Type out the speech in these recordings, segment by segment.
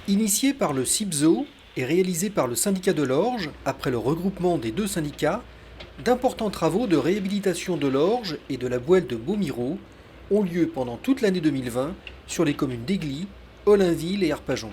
Initié par le CIBZO et réalisé par le syndicat de l'Orge, après le regroupement des deux syndicats, d'importants travaux de réhabilitation de l'Orge et de la Bouelle de Beaumiraut ont lieu pendant toute l'année 2020 sur les communes d'Aigly, Olainville et Arpajon.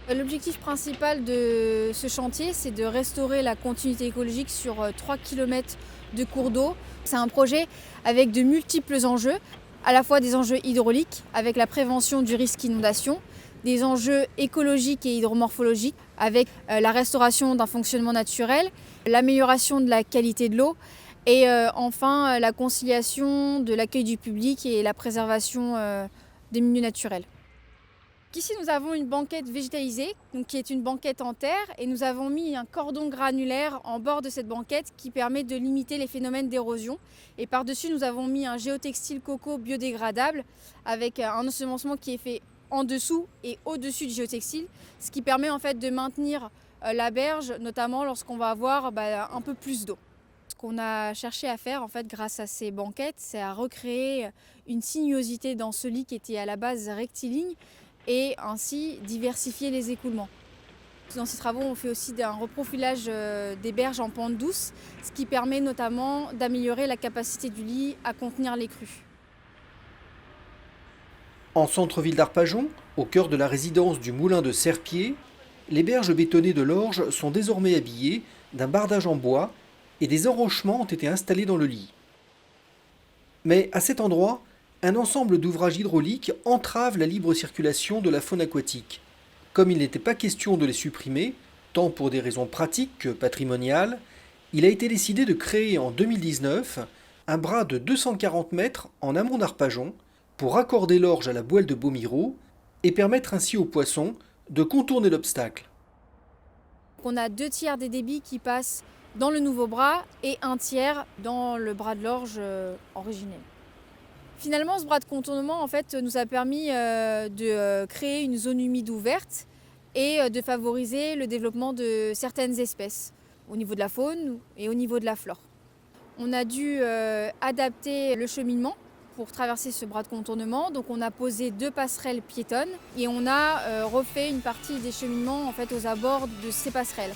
L'objectif principal de ce chantier, c'est de restaurer la continuité écologique sur 3 km de cours d'eau. C'est un projet avec de multiples enjeux, à la fois des enjeux hydrauliques avec la prévention du risque inondation, des enjeux écologiques et hydromorphologiques avec la restauration d'un fonctionnement naturel, l'amélioration de la qualité de l'eau et enfin la conciliation de l'accueil du public et la préservation des milieux naturels. Ici, nous avons une banquette végétalisée, donc qui est une banquette en terre, et nous avons mis un cordon granulaire en bord de cette banquette qui permet de limiter les phénomènes d'érosion. Et par-dessus, nous avons mis un géotextile coco biodégradable avec un ensemencement qui est fait en dessous et au-dessus du géotextile, ce qui permet en fait de maintenir la berge, notamment lorsqu'on va avoir un peu plus d'eau. Ce qu'on a cherché à faire en fait grâce à ces banquettes, c'est à recréer une sinuosité dans ce lit qui était à la base rectiligne et ainsi diversifier les écoulements. Dans ces travaux, on fait aussi un reprofilage des berges en pente douce, ce qui permet notamment d'améliorer la capacité du lit à contenir les crues. En centre-ville d'Arpajon, au cœur de la résidence du moulin de Serpier, les berges bétonnées de l'Orge sont désormais habillées d'un bardage en bois et des enrochements ont été installés dans le lit. Mais à cet endroit, un ensemble d'ouvrages hydrauliques entrave la libre circulation de la faune aquatique. Comme il n'était pas question de les supprimer, tant pour des raisons pratiques que patrimoniales, il a été décidé de créer en 2019 un bras de 240 mètres en amont d'Arpajon pour raccorder l'Orge à la Bouelle de Beaumiraut et permettre ainsi aux poissons de contourner l'obstacle. On a 2 tiers des débits qui passent dans le nouveau bras et 1 tiers dans le bras de l'Orge originel. Finalement, ce bras de contournement en fait, nous a permis de créer une zone humide ouverte et de favoriser le développement de certaines espèces au niveau de la faune et au niveau de la flore. On a dû adapter le cheminement pour traverser ce bras de contournement. Donc on a posé 2 passerelles piétonnes et on a refait une partie des cheminements en fait, aux abords de ces passerelles.